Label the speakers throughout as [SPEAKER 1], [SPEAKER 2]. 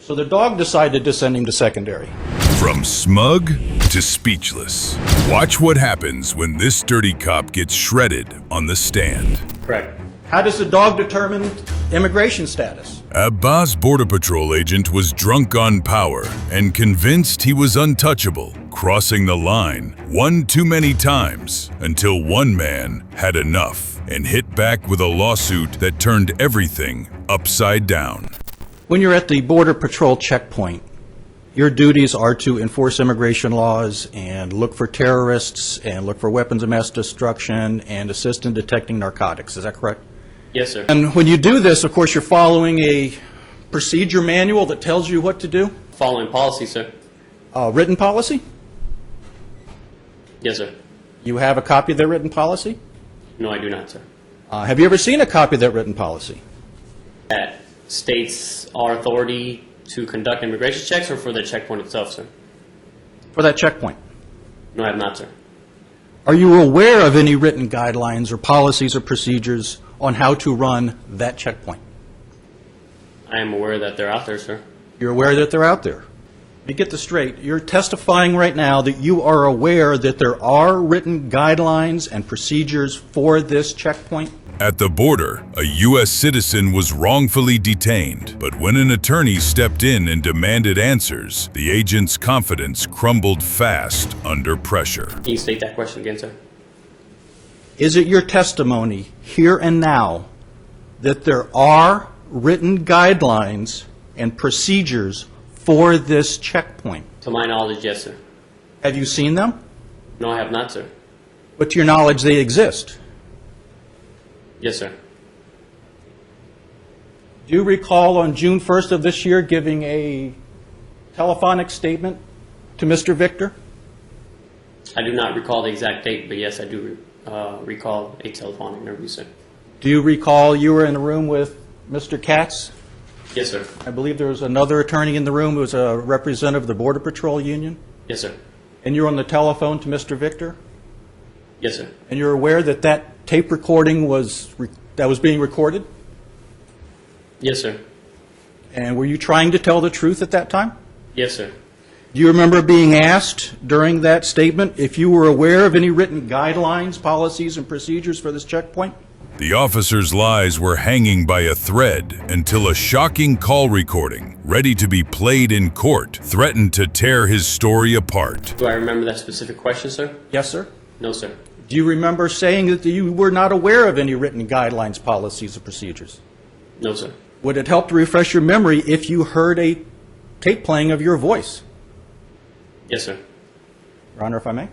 [SPEAKER 1] So the dog decided to send him to secondary.
[SPEAKER 2] From smug to speechless. Watch what happens when this dirty cop gets shredded on the stand.
[SPEAKER 1] Correct. How does the dog determine immigration status?
[SPEAKER 2] Abbas Border Patrol agent was drunk on power and convinced he was untouchable, crossing the line one too many times until one man had enough and hit back with a lawsuit that turned everything upside down.
[SPEAKER 1] When you're at the Border Patrol checkpoint, your duties are to enforce immigration laws and look for terrorists and look for weapons of mass destruction and assist in detecting narcotics. Is that correct?
[SPEAKER 3] Yes, sir.
[SPEAKER 1] And when you do this, of course, you're following a procedure manual that tells you what to do?
[SPEAKER 3] Following policy, sir.
[SPEAKER 1] Written policy?
[SPEAKER 3] Yes, sir.
[SPEAKER 1] You have a copy of that written policy?
[SPEAKER 3] No, I do not, sir.
[SPEAKER 1] Have you ever seen a copy of that written policy?
[SPEAKER 3] That states our authority to conduct immigration checks or for the checkpoint itself, sir?
[SPEAKER 1] For that checkpoint.
[SPEAKER 3] No, I have not, sir.
[SPEAKER 1] Are you aware of any written guidelines or policies or procedures on how to run that checkpoint?
[SPEAKER 3] I am aware that they're out there, sir.
[SPEAKER 1] You're aware that they're out there. Let me get this straight. You're testifying right now that you are aware that there are written guidelines and procedures for this checkpoint?
[SPEAKER 2] At the border, a U.S. citizen was wrongfully detained, but when an attorney stepped in and demanded answers, the agent's confidence crumbled fast under pressure.
[SPEAKER 3] Can you state that question again, sir?
[SPEAKER 1] Is it your testimony here and now that there are written guidelines and procedures for this checkpoint?
[SPEAKER 3] To my knowledge, yes, sir.
[SPEAKER 1] Have you seen them?
[SPEAKER 3] No, I have not, sir.
[SPEAKER 1] But to your knowledge, they exist.
[SPEAKER 3] Yes, sir.
[SPEAKER 1] Do you recall on June 1st of this year giving a telephonic statement to Mr. Victor?
[SPEAKER 3] I do not recall the exact date, but yes, I do recall a telephonic interview, sir.
[SPEAKER 1] Do you recall you were in the room with Mr. Katz?
[SPEAKER 3] Yes, sir.
[SPEAKER 1] I believe there was another attorney in the room who was a representative of the Border Patrol Union?
[SPEAKER 3] Yes, sir.
[SPEAKER 1] And you were on the telephone to Mr. Victor?
[SPEAKER 3] Yes, sir.
[SPEAKER 1] And you're aware that that tape recording was being recorded?
[SPEAKER 3] Yes, sir.
[SPEAKER 1] And were you trying to tell the truth at that time?
[SPEAKER 3] Yes, sir.
[SPEAKER 1] Do you remember being asked during that statement if you were aware of any written guidelines, policies, and procedures for this checkpoint?
[SPEAKER 2] The officer's lies were hanging by a thread until a shocking call recording, ready to be played in court, threatened to tear his story apart.
[SPEAKER 3] Do I remember that specific question, sir?
[SPEAKER 1] Yes, sir.
[SPEAKER 3] No, sir.
[SPEAKER 1] Do you remember saying that you were not aware of any written guidelines, policies, or procedures?
[SPEAKER 3] No, sir.
[SPEAKER 1] Would it help to refresh your memory if you heard a tape playing of your voice?
[SPEAKER 3] Yes, sir.
[SPEAKER 1] Your Honor, if I may?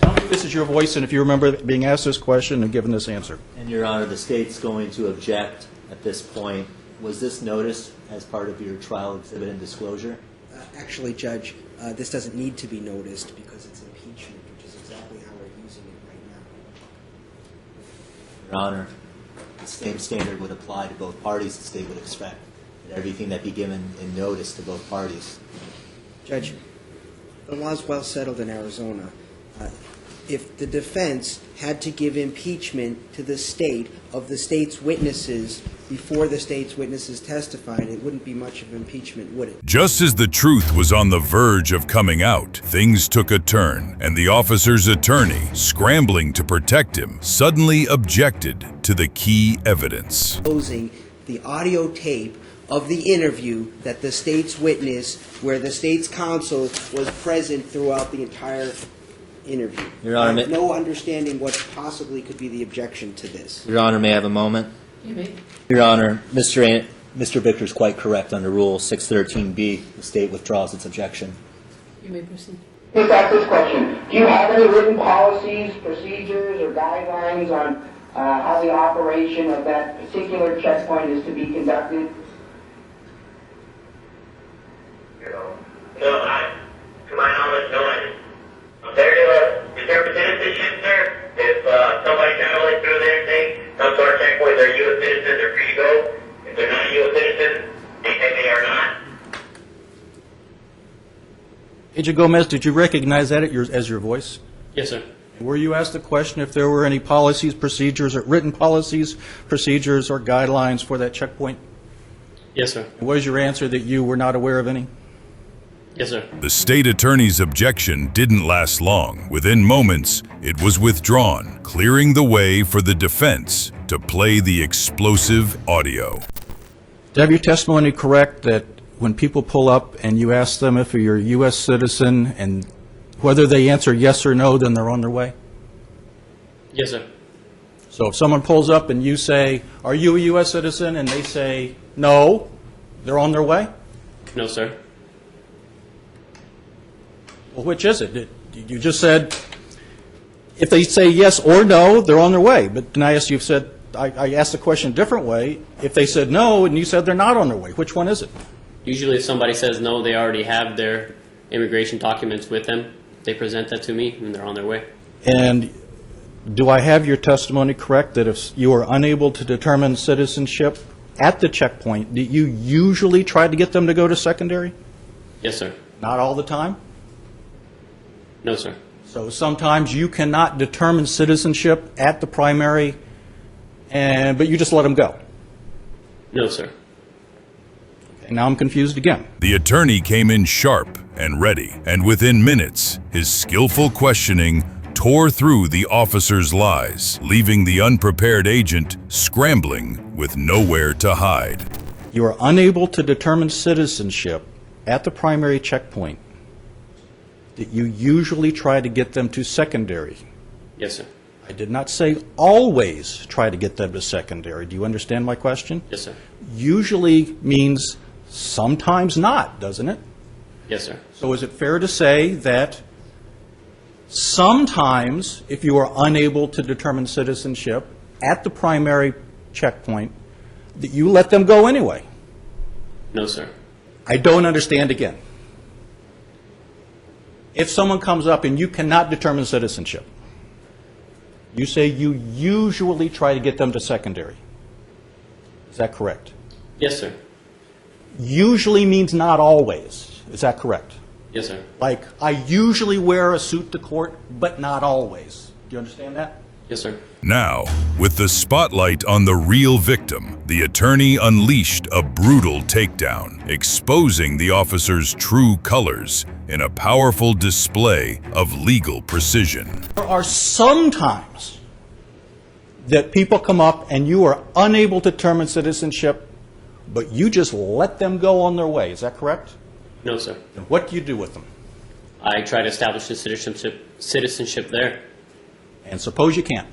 [SPEAKER 1] Tell me if this is your voice and if you remember being asked this question and given this answer.
[SPEAKER 4] And, Your Honor, the State's going to object at this point. Was this noticed as part of your trial exhibit and disclosure?
[SPEAKER 5] Actually, Judge, this doesn't need to be noticed because it's impeachment, which is exactly how we're using it right now.
[SPEAKER 4] Your Honor, the same standard would apply to both parties. The State would expect that everything that be given in notice to both parties.
[SPEAKER 5] Judge, the law's well settled in Arizona. If the defense had to give impeachment to the State of the State's witnesses before the State's witnesses testified, it wouldn't be much of impeachment, would it?
[SPEAKER 2] Just as the truth was on the verge of coming out, things took a turn, and the officer's attorney, scrambling to protect him, suddenly objected to the key evidence.
[SPEAKER 5] Closing the audio tape of the interview that the State's witness, where the State's counsel was present throughout the entire interview.
[SPEAKER 4] Your Honor,
[SPEAKER 5] I have no understanding what possibly could be the objection to this.
[SPEAKER 4] Your Honor, may I have a moment?
[SPEAKER 6] You may.
[SPEAKER 4] Your Honor, Mr. Victor is quite correct under Rule 613B. The State withdraws its objection.
[SPEAKER 6] You may proceed.
[SPEAKER 7] Let's ask this question. Do you have any written policies, procedures, or guidelines on how the operation of that particular checkpoint is to be conducted?
[SPEAKER 8] No, to my knowledge, no. There is citizenship, sir. If somebody traveling through there, say, some sort of checkpoint, they're U.S. citizens, they're free to go. If they're not U.S. citizens, they say they are not.
[SPEAKER 1] Agent Gomez, did you recognize that as your voice?
[SPEAKER 3] Yes, sir.
[SPEAKER 1] Were you asked the question if there were any policies, procedures, or written policies, procedures, or guidelines for that checkpoint?
[SPEAKER 3] Yes, sir.
[SPEAKER 1] Was your answer that you were not aware of any?
[SPEAKER 3] Yes, sir.
[SPEAKER 2] The state attorney's objection didn't last long. Within moments, it was withdrawn, clearing the way for the defense to play the explosive audio.
[SPEAKER 1] To have your testimony correct that when people pull up and you ask them if you're a U.S. citizen and whether they answer yes or no, then they're on their way?
[SPEAKER 3] Yes, sir.
[SPEAKER 1] So if someone pulls up and you say, are you a U.S. citizen, and they say no, they're on their way?
[SPEAKER 3] No, sir.
[SPEAKER 1] Well, which is it? You just said if they say yes or no, they're on their way. But then I asked you, I asked the question a different way. If they said no and you said they're not on their way, which one is it?
[SPEAKER 3] Usually if somebody says no, they already have their immigration documents with them. They present that to me, and they're on their way.
[SPEAKER 1] And do I have your testimony correct that if you are unable to determine citizenship at the checkpoint, that you usually try to get them to go to secondary?
[SPEAKER 3] Yes, sir.
[SPEAKER 1] Not all the time?
[SPEAKER 3] No, sir.
[SPEAKER 1] So sometimes you cannot determine citizenship at the primary, but you just let them go.
[SPEAKER 3] No, sir.
[SPEAKER 1] Okay, now I'm confused again.
[SPEAKER 2] The attorney came in sharp and ready, and within minutes, his skillful questioning tore through the officer's lies, leaving the unprepared agent scrambling with nowhere to hide.
[SPEAKER 1] You are unable to determine citizenship at the primary checkpoint, that you usually try to get them to secondary.
[SPEAKER 3] Yes, sir.
[SPEAKER 1] I did not say always try to get them to secondary. Do you understand my question?
[SPEAKER 3] Yes, sir.
[SPEAKER 1] Usually means sometimes not, doesn't it?
[SPEAKER 3] Yes, sir.
[SPEAKER 1] So is it fair to say that sometimes, if you are unable to determine citizenship at the primary checkpoint, that you let them go anyway?
[SPEAKER 3] No, sir.
[SPEAKER 1] I don't understand again. If someone comes up and you cannot determine citizenship, you say you usually try to get them to secondary. Is that correct?
[SPEAKER 3] Yes, sir.
[SPEAKER 1] Usually means not always. Is that correct?
[SPEAKER 3] Yes, sir.
[SPEAKER 1] Like, I usually wear a suit to court, but not always. Do you understand that?
[SPEAKER 3] Yes, sir.
[SPEAKER 2] Now, with the spotlight on the real victim, the attorney unleashed a brutal takedown, exposing the officer's true colors in a powerful display of legal precision.
[SPEAKER 1] There are some times that people come up and you are unable to determine citizenship, but you just let them go on their way. Is that correct?
[SPEAKER 3] No, sir.
[SPEAKER 1] And what do you do with them?
[SPEAKER 3] I try to establish the citizenship there,
[SPEAKER 1] And suppose you can't.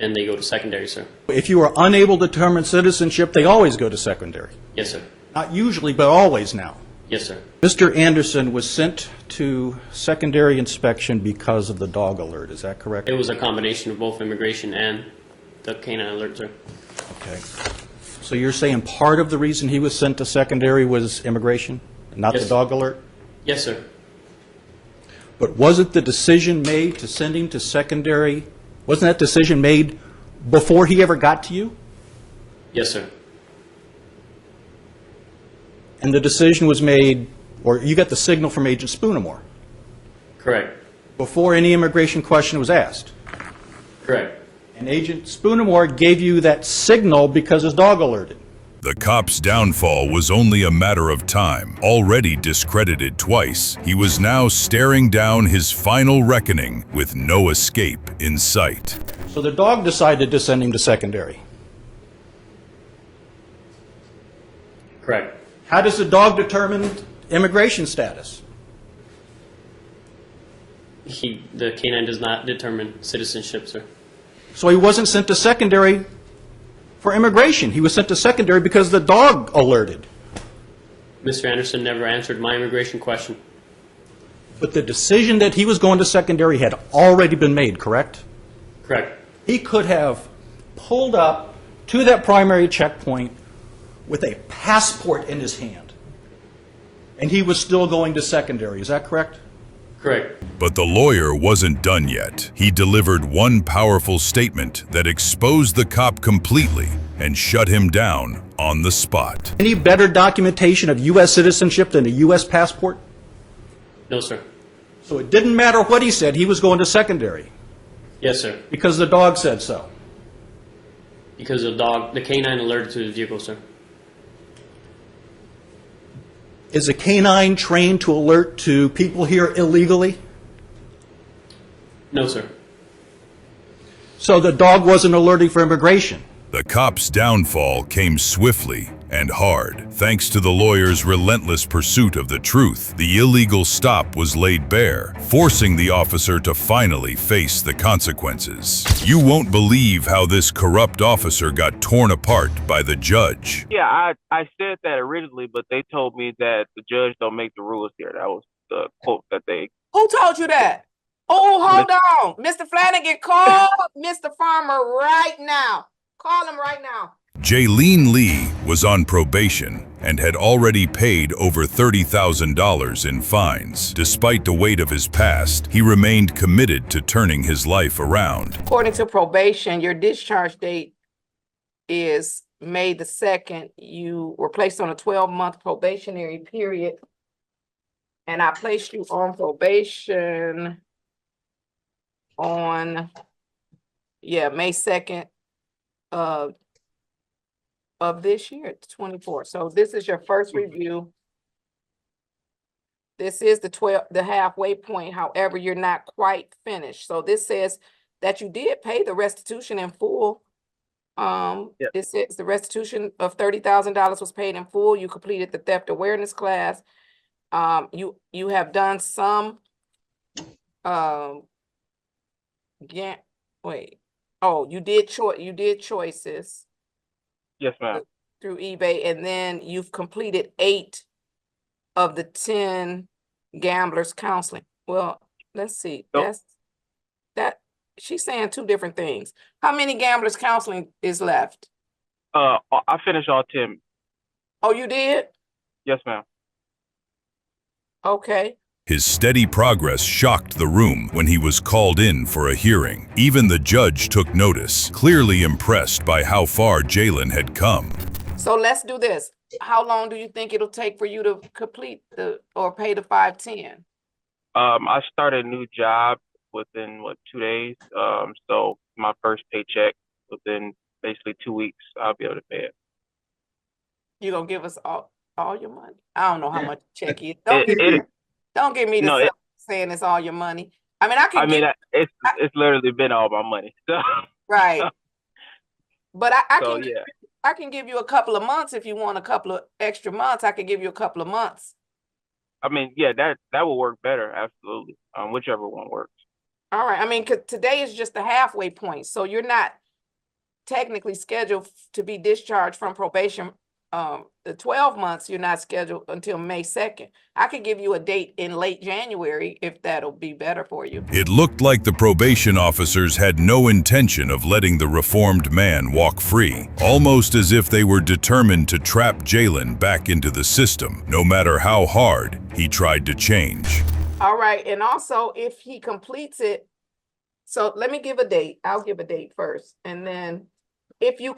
[SPEAKER 3] and they go to secondary, sir.
[SPEAKER 1] If you are unable to determine citizenship, they always go to secondary.
[SPEAKER 3] Yes, sir.
[SPEAKER 1] Not usually, but always now.
[SPEAKER 3] Yes, sir.
[SPEAKER 1] Mr. Anderson was sent to secondary inspection because of the dog alert. Is that correct?
[SPEAKER 3] It was a combination of both immigration and the canine alert, sir.
[SPEAKER 1] Okay. So you're saying part of the reason he was sent to secondary was immigration, not the
[SPEAKER 3] Yes.
[SPEAKER 1] dog alert?
[SPEAKER 3] Yes, sir.
[SPEAKER 1] But wasn't the decision made to send him to secondary, wasn't that decision made before he ever got to you?
[SPEAKER 3] Yes, sir.
[SPEAKER 1] And the decision was made, or you got the signal from Agent Spoonamore,
[SPEAKER 3] Correct.
[SPEAKER 1] before any immigration question was asked.
[SPEAKER 3] Correct.
[SPEAKER 1] And Agent Spoonamore gave you that signal because his dog alerted.
[SPEAKER 2] The cop's downfall was only a matter of time. Already discredited twice, he was now staring down his final reckoning with no escape in sight.
[SPEAKER 1] So the dog decided to send him to secondary.
[SPEAKER 3] Correct.
[SPEAKER 1] How does the dog determine immigration status?
[SPEAKER 3] The canine does not determine citizenship, sir.
[SPEAKER 1] So he wasn't sent to secondary for immigration. He was sent to secondary because the dog alerted.
[SPEAKER 3] Mr. Anderson never answered my immigration question.
[SPEAKER 1] But the decision that he was going to secondary had already been made, correct?
[SPEAKER 3] Correct.
[SPEAKER 1] He could have pulled up to that primary checkpoint with a passport in his hand, and he was still going to secondary. Is that correct?
[SPEAKER 3] Correct.
[SPEAKER 2] But the lawyer wasn't done yet. He delivered one powerful statement that exposed the cop completely and shut him down on the spot.
[SPEAKER 1] Any better documentation of U.S. citizenship than a U.S. passport?
[SPEAKER 3] No, sir.
[SPEAKER 1] So it didn't matter what he said, he was going to secondary
[SPEAKER 3] Yes, sir.
[SPEAKER 1] because the dog said so.
[SPEAKER 3] Because the canine alerted to his vehicle, sir.
[SPEAKER 1] Is a canine trained to alert to people here illegally?
[SPEAKER 3] No, sir.
[SPEAKER 1] So the dog wasn't alerting for immigration.
[SPEAKER 2] The cop's downfall came swiftly and hard. Thanks to the lawyer's relentless pursuit of the truth, the illegal stop was laid bare, forcing the officer to finally face the consequences. You won't believe how this corrupt officer got torn apart by the judge.
[SPEAKER 6] Yeah, I said that originally, but they told me that the judge don't make the rules here. That was the quote that they...
[SPEAKER 9] Who told you that? Oh, hold on. Mr. Flanagan, call Mr. Farmer right now. Call him right now.
[SPEAKER 2] Jaylene Lee was on probation and had already paid over $30,000 in fines. Despite the weight of his past, he remained committed to turning his life around.
[SPEAKER 9] According to probation, your discharge date is May the 2nd. You were placed on a 12-month probationary period, and I placed you on probation on, May 2nd of this year, 24. So this is your first review. This is the halfway point. However, you're not quite finished. So this says that you did pay the restitution in full.
[SPEAKER 6] Yep.
[SPEAKER 9] It says the restitution of $30,000 was paid in full. You completed the theft awareness class. You have done some you did choices
[SPEAKER 6] Yes, ma'am.
[SPEAKER 9] through eBay, and then you've completed 8 of the 10 gamblers counseling. Well, let's see.
[SPEAKER 6] Nope.
[SPEAKER 9] She's saying 2 different things. How many gamblers counseling is left?
[SPEAKER 6] I finished all 10.
[SPEAKER 9] Oh, you did?
[SPEAKER 6] Yes, ma'am.
[SPEAKER 9] Okay.
[SPEAKER 2] His steady progress shocked the room when he was called in for a hearing. Even the judge took notice, clearly impressed by how far Jalen had come.
[SPEAKER 9] So let's do this. How long do you think it'll take for you to complete or pay the 510?
[SPEAKER 6] I started a new job within 2 days. So my first paycheck within basically 2 weeks, I'll be able to pay it.
[SPEAKER 9] You gonna give us all your money? I don't know how much check is. Don't give me saying it's all your money. I mean,
[SPEAKER 6] it's literally been all my money. So.
[SPEAKER 9] Right. But
[SPEAKER 6] I
[SPEAKER 9] I can give you a couple of months if you want a couple of extra months. I can give you a couple of months.
[SPEAKER 6] I mean, yeah, that will work better. Absolutely. Whichever one works. All
[SPEAKER 9] right. I mean, 'cause today is just the halfway point. So you're not technically scheduled to be discharged from probation. The 12 months, you're not scheduled until May 2nd. I could give you a date in late January if that'll be better for you.
[SPEAKER 2] It looked like the probation officers had no intention of letting the reformed man walk free, almost as if they were determined to trap Jalen back into the system, no matter how hard he tried to change.
[SPEAKER 9] All right, and also if he completes it, so let me give a date. I'll give a date first, and then if he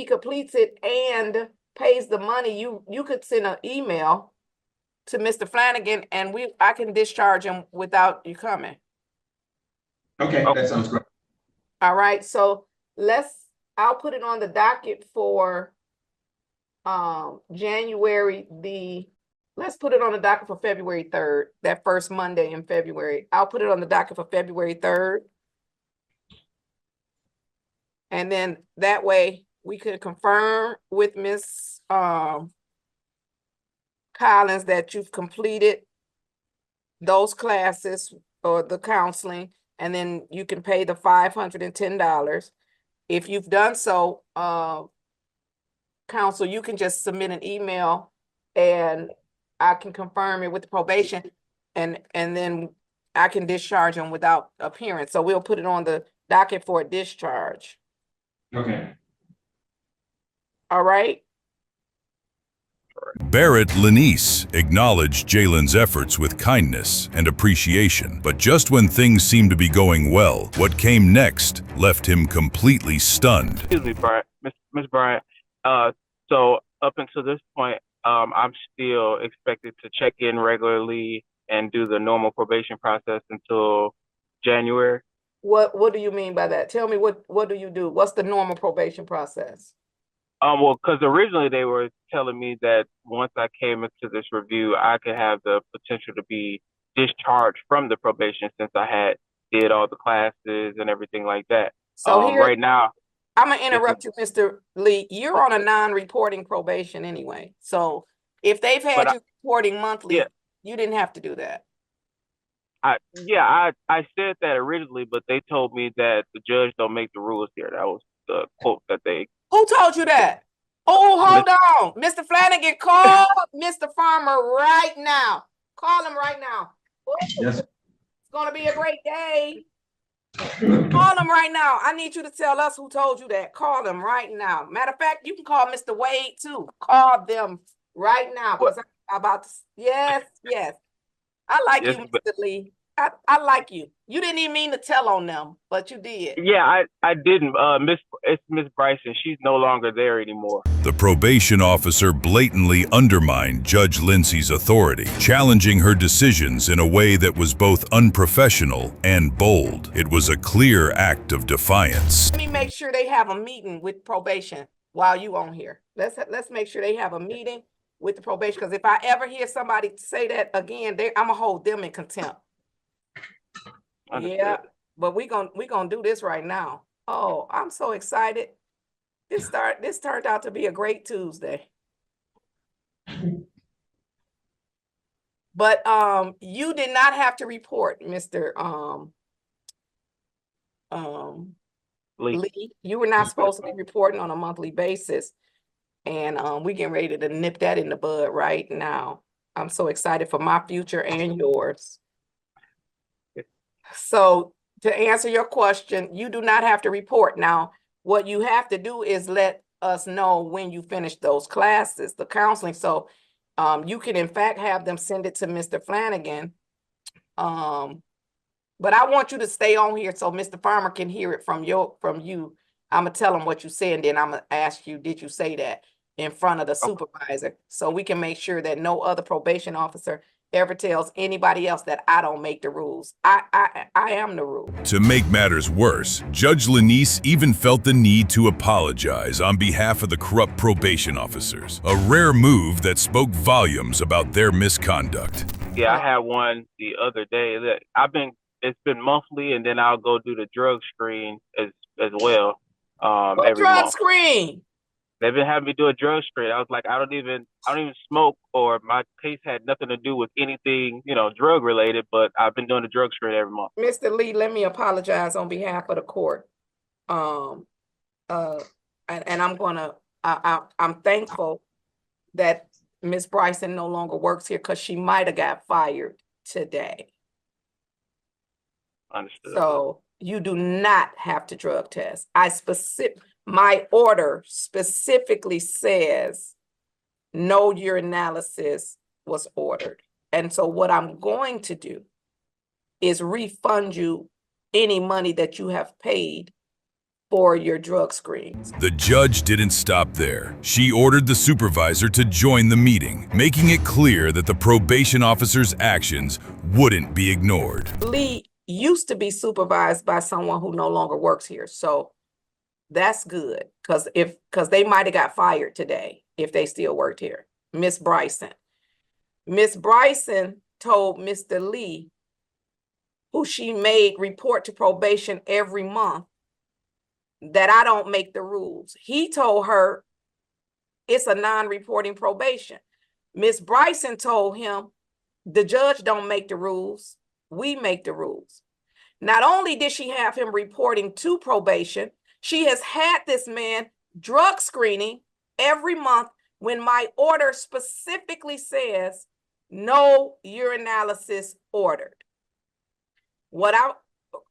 [SPEAKER 9] completes it and pays the money, you could send an email to Mr. Flanagan, and I can discharge him without you coming.
[SPEAKER 10] Okay, that sounds great.
[SPEAKER 9] All right, so I'll put it on the docket for let's put it on the docket for February 3rd, that first Monday in February. I'll put it on the docket for February 3rd. And then that way we could confirm with Ms. Collins that you've completed those classes or the counseling, and then you can pay the $510. If you've done so, counsel, you can just submit an email and I can confirm it with the probation, and then I can discharge them without appearance. So we'll put it on the docket for a discharge.
[SPEAKER 10] Okay.
[SPEAKER 9] All right.
[SPEAKER 2] Barrett Lanice acknowledged Jalen's efforts with kindness and appreciation, but just when things seemed to be going well, what came next left him completely stunned.
[SPEAKER 6] Excuse me, Brian. Miss Bryant. So up until this point, I'm still expected to check in regularly and do the normal probation process until January.
[SPEAKER 9] What do you mean by that? Tell me what do you do? What's the normal probation process?
[SPEAKER 6] Well, because originally they were telling me that once I came into this review, I could have the potential to be discharged from the probation since I had did all the classes and everything like that.
[SPEAKER 9] So here,
[SPEAKER 6] Right now,
[SPEAKER 9] I'm gonna
[SPEAKER 6] yes,
[SPEAKER 9] interrupt you, Mr. Lee. You're on a non-reporting probation anyway. So if they've
[SPEAKER 6] but
[SPEAKER 9] had you reporting monthly,
[SPEAKER 6] yeah,
[SPEAKER 9] you didn't have to do that.
[SPEAKER 6] I said that originally, but they told me that the judge don't make the rules here. That was the quote that they.
[SPEAKER 9] Who told you that? Oh, hold on. Mr. Flanagan, call Mr. Farmer right now. Call him right now. Woo.
[SPEAKER 10] Yes.
[SPEAKER 9] It's gonna be a great day. Call him right now. I need you to tell us who told you that. Call them right now. Matter of fact, you can call Mr. Wade too. Call them right now. Because I'm about to. Yes. I like
[SPEAKER 6] Yes,
[SPEAKER 9] you, Mr. Lee. I like you. You didn't even mean to tell on them, but you did.
[SPEAKER 6] Yeah, I didn't. It's Miss Bryson. She's no longer there anymore.
[SPEAKER 2] The probation officer blatantly undermined Judge Lindsay's authority, challenging her decisions in a way that was both unprofessional and bold. It was a clear act of defiance.
[SPEAKER 9] Let me make sure they have a meeting with probation while you on here. Let's make sure they have a meeting with the probation, because if I ever hear somebody say that again, I'm gonna hold them in contempt.
[SPEAKER 6] Understood.
[SPEAKER 9] Yeah, but we gonna do this right now. Oh, I'm so excited. This turned out to be a great Tuesday. But you did not have to report, Mr. Lee. You were not supposed to be reporting on a monthly basis. And we getting ready to nip that in the bud right now. I'm so excited for my future and yours. So to answer your question, you do not have to report. Now, what you have to do is let us know when you finish those classes, the counseling. So you can in fact have them send it to Mr. Flanagan. But I want you to stay on here so Mr. Farmer can hear it from you. I'm gonna tell him what you said, and then I'm gonna ask you, did you say that in front of the supervisor? So we can make sure that no other probation officer ever tells anybody else that I don't make the rules. I am the rule.
[SPEAKER 2] To make matters worse, Judge Lanice even felt the need to apologize on behalf of the corrupt probation officers, a rare move that spoke volumes about their misconduct.
[SPEAKER 6] Yeah, I had one the other day that it's been monthly, and then I'll go do the drug screen as well. Every
[SPEAKER 9] drug
[SPEAKER 6] month.
[SPEAKER 9] Screen?
[SPEAKER 6] They've been having me do a drug screen. I was like, I don't even smoke, or my case had nothing to do with anything, drug related, but I've been doing the drug screen every month.
[SPEAKER 9] Mr. Lee, let me apologize on behalf of the court. And I'm thankful that Ms. Bryson no longer works here, because she might have got fired today.
[SPEAKER 6] Understood.
[SPEAKER 9] So you do not have to drug test. My order specifically says no urinalysis was ordered. And so what I'm going to do is refund you any money that you have paid for your drug screens.
[SPEAKER 2] The judge didn't stop there. She ordered the supervisor to join the meeting, making it clear that the probation officer's actions wouldn't be ignored.
[SPEAKER 9] Lee used to be supervised by someone who no longer works here. So that's good, because they might have got fired today if they still worked here. Miss Bryson. Miss Bryson told Mr. Lee, who she made report to probation every month, that I don't make the rules. He told her it's a non-reporting probation. Miss Bryson told him the judge don't make the rules, we make the rules. Not only did she have him reporting to probation, she has had this man drug screening every month when my order specifically says no urinalysis ordered. What I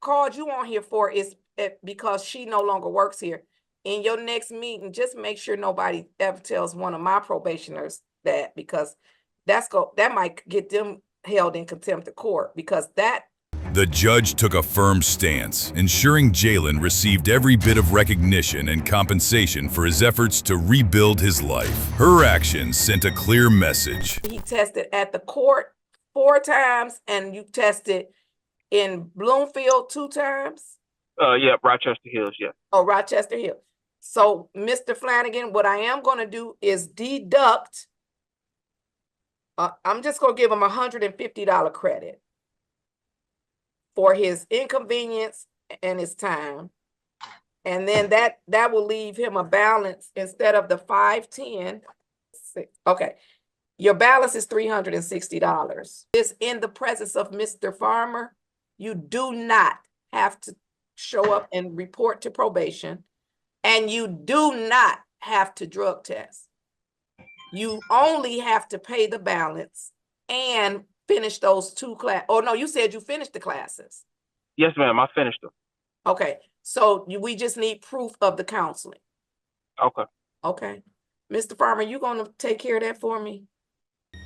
[SPEAKER 9] called you on here for is because she no longer works here. In your next meeting, just make sure nobody ever tells one of my probationers that, because that might get them held in contempt of court, because that.
[SPEAKER 2] The judge took a firm stance, ensuring Jalen received every bit of recognition and compensation for his efforts to rebuild his life. Her actions sent a clear message.
[SPEAKER 9] He tested at the court 4 times, and you tested in Bloomfield 2 times?
[SPEAKER 6] Yeah, Rochester Hills, yeah.
[SPEAKER 9] Oh, Rochester Hills. So, Mr. Flanagan, what I am going to do is deduct. I'm just going to give him $150 credit for his inconvenience and his time. And then that will leave him a balance instead of the $510. Okay. Your balance is $360. This in the presence of Mr. Farmer. You do not have to show up and report to probation, and you do not have to drug test. You only have to pay the balance and finish those 2 classes. Oh, no, you said you finished the classes.
[SPEAKER 6] Yes, ma'am. I finished them.
[SPEAKER 9] Okay, so we just need proof of the counseling.
[SPEAKER 6] Okay.
[SPEAKER 9] Okay. Mr. Farmer, you going to take care of that for me?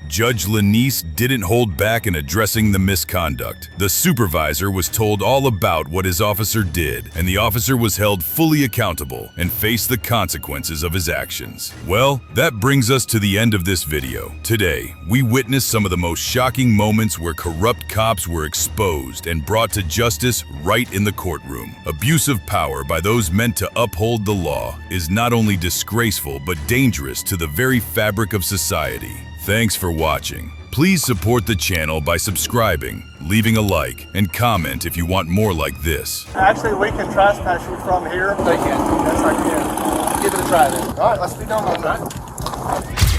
[SPEAKER 2] Judge Lanise didn't hold back in addressing the misconduct. The supervisor was told all about what his officer did, and the officer was held fully accountable and faced the consequences of his actions. Well, that brings us to the end of this video. Today, we witnessed some of the most shocking moments where corrupt cops were exposed and brought to justice right in the courtroom. Abuse of power by those meant to uphold the law is not only disgraceful but dangerous to the very fabric of society. Thanks for watching. Please support the channel by subscribing, leaving a like, and comment if you want more like this.
[SPEAKER 11] Actually, we can trespass you from here. They can. Yes, I can. Give it a try then. All right, let's be done with that.